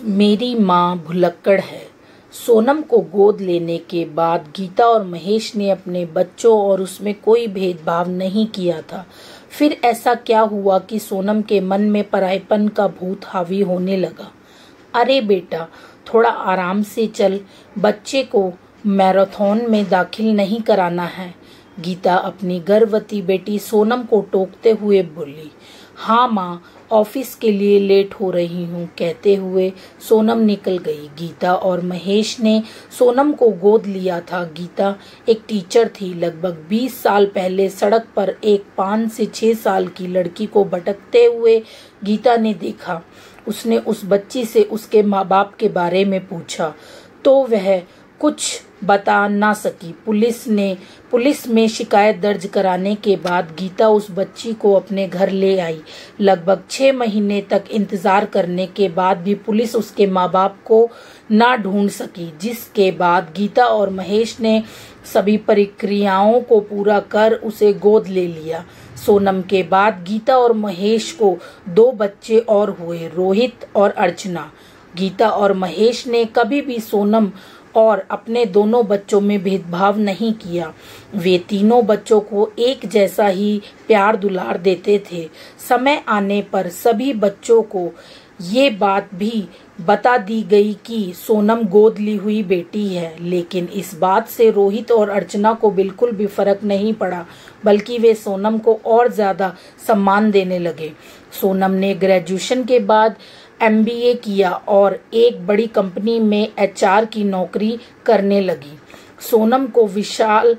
मेरी माँ भुलक्कड़ है। सोनम को गोद लेने के बाद गीता और महेश ने अपने बच्चों और उसमें कोई भेदभाव नहीं किया था। फिर ऐसा क्या हुआ कि सोनम के मन में परायपन का भूत हावी होने लगा। अरे बेटा, थोड़ा आराम से चल, बच्चे को मैराथन में दाखिल नहीं कराना है। गीता अपनी गर्भवती बेटी सोनम को टोकते हुए बोली। हाँ माँ, ऑफिस के लिए लेट हो रही हूँ, कहते हुए सोनम निकल गई। गीता और महेश ने सोनम को गोद लिया था। गीता एक टीचर थी। लगभग 20 साल पहले सड़क पर एक 5 से 6 साल की लड़की को भटकते हुए गीता ने देखा। उसने उस बच्ची से उसके माँ बाप के बारे में पूछा तो वह कुछ बता ना सकी। पुलिस में शिकायत दर्ज कराने के बाद गीता उस बच्ची को अपने घर ले आई। लगभग 6 महीने तक इंतजार करने के बाद भी पुलिस उसके माँ बाप को ना ढूंढ सकी, जिसके बाद गीता और महेश ने सभी प्रक्रियाओं को पूरा कर उसे गोद ले लिया। सोनम के बाद गीता और महेश को 2 बच्चे और हुए, रोहित और अर्चना। गीता और महेश ने कभी भी सोनम और अपने दोनों बच्चों में भेदभाव नहीं किया। वे तीनों बच्चों को एक जैसा ही प्यार दुलार देते थे। समय आने पर सभी बच्चों को ये बात भी बता दी गई कि सोनम गोद ली हुई बेटी है, लेकिन इस बात से रोहित और अर्चना को बिल्कुल भी फर्क नहीं पड़ा, बल्कि वे सोनम को और ज्यादा सम्मान देने लगे। सोनम ने ग्रेजुएशन के बाद MBA किया और एक बड़ी कंपनी में HR की नौकरी करने लगी। सोनम को विशाल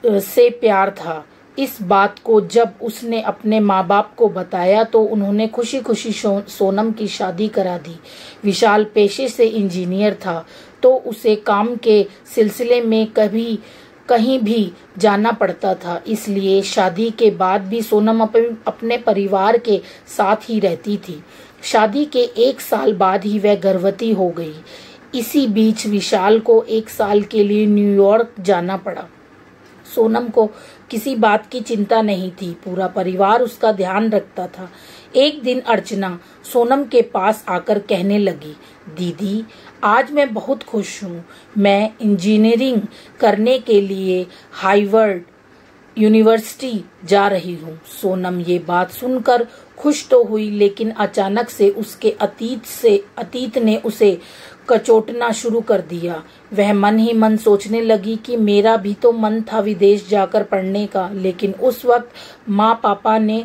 से प्यार था। इस बात को जब उसने अपने माँ बाप को बताया तो उन्होंने खुशी खुशी सोनम की शादी करा दी। विशाल पेशे से इंजीनियर था, तो उसे काम के सिलसिले में कहीं भी जाना पड़ता था, इसलिए शादी के बाद भी सोनम अपने परिवार के साथ ही रहती थी। शादी के 1 साल बाद ही वह गर्भवती हो गई। इसी बीच विशाल को 1 साल के लिए न्यूयॉर्क जाना पड़ा। सोनम को किसी बात की चिंता नहीं थी, पूरा परिवार उसका ध्यान रखता था। एक दिन अर्चना सोनम के पास आकर कहने लगी, दीदी आज मैं बहुत खुश हूँ, मैं इंजीनियरिंग करने के लिए हार्वर्ड यूनिवर्सिटी जा रही हूँ। सोनम ये बात सुनकर खुश तो हुई, लेकिन अचानक से उसके अतीत ने उसे कचोटना शुरू कर दिया। वह मन ही मन सोचने लगी कि मेरा भी तो मन था विदेश जाकर पढ़ने का, लेकिन उस वक्त माँ पापा ने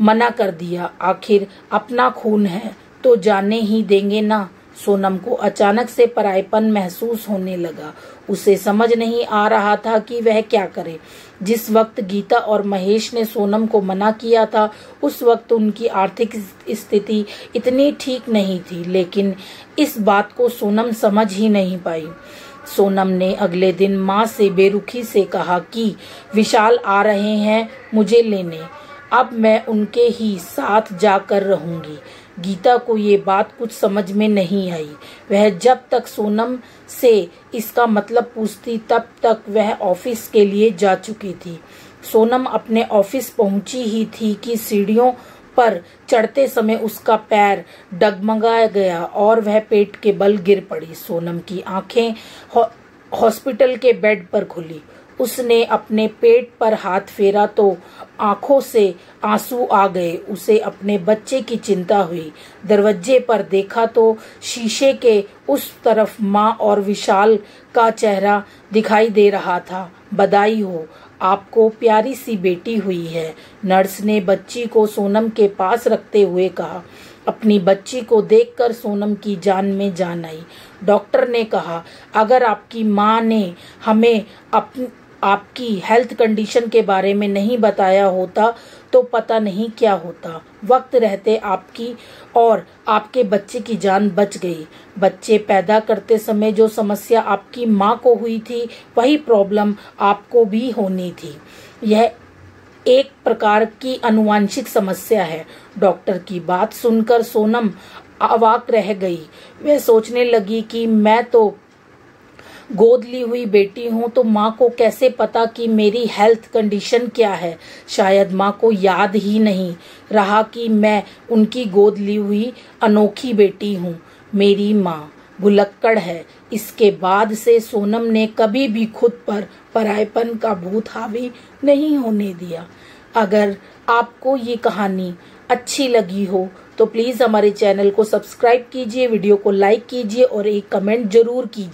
मना कर दिया। आखिर अपना खून है तो जाने ही देंगे ना। सोनम को अचानक से परायपन महसूस होने लगा। उसे समझ नहीं आ रहा था कि वह क्या करे। जिस वक्त गीता और महेश ने सोनम को मना किया था, उस वक्त उनकी आर्थिक स्थिति इतनी ठीक नहीं थी, लेकिन इस बात को सोनम समझ ही नहीं पाई। सोनम ने अगले दिन माँ से बेरुखी से कहा कि विशाल आ रहे हैं मुझे लेने, अब मैं उनके ही साथ जाकर रहूंगी। गीता को ये बात कुछ समझ में नहीं आई। वह जब तक सोनम से इसका मतलब पूछती तब तक वह ऑफिस के लिए जा चुकी थी। सोनम अपने ऑफिस पहुंची ही थी कि सीढ़ियों पर चढ़ते समय उसका पैर डगमगा गया और वह पेट के बल गिर पड़ी। सोनम की आंखें हॉस्पिटल के बेड पर खुली। उसने अपने पेट पर हाथ फेरा तो आंखों से आंसू आ गए। उसे अपने बच्चे की चिंता हुई। दरवाजे पर देखा तो शीशे के उस तरफ माँ और विशाल का चेहरा दिखाई दे रहा था। बधाई हो, आपको प्यारी सी बेटी हुई है, नर्स ने बच्ची को सोनम के पास रखते हुए कहा। अपनी बच्ची को देखकर सोनम की जान में जान आई। डॉक्टर ने कहा, अगर आपकी माँ ने हमें आपकी हेल्थ कंडीशन के बारे में नहीं बताया होता तो पता नहीं क्या होता। वक्त रहते आपकी और आपके बच्चे की जान बच गई। बच्चे पैदा करते समय जो समस्या आपकी माँ को हुई थी, वही प्रॉब्लम आपको भी होनी थी। यह एक प्रकार की आनुवंशिक समस्या है। डॉक्टर की बात सुनकर सोनम अवाक रह गई। वह सोचने लगी कि मैं तो गोद ली हुई बेटी हूँ, तो माँ को कैसे पता कि मेरी हेल्थ कंडीशन क्या है। शायद माँ को याद ही नहीं रहा कि मैं उनकी गोद ली हुई अनोखी बेटी हूँ। मेरी माँ भुलक्कड़ है। इसके बाद से सोनम ने कभी भी खुद पर परायपन का भूत हावी नहीं होने दिया। अगर आपको ये कहानी अच्छी लगी हो तो प्लीज़ हमारे चैनल को सब्सक्राइब कीजिए, वीडियो को लाइक कीजिए और एक कमेंट जरूर कीजिए।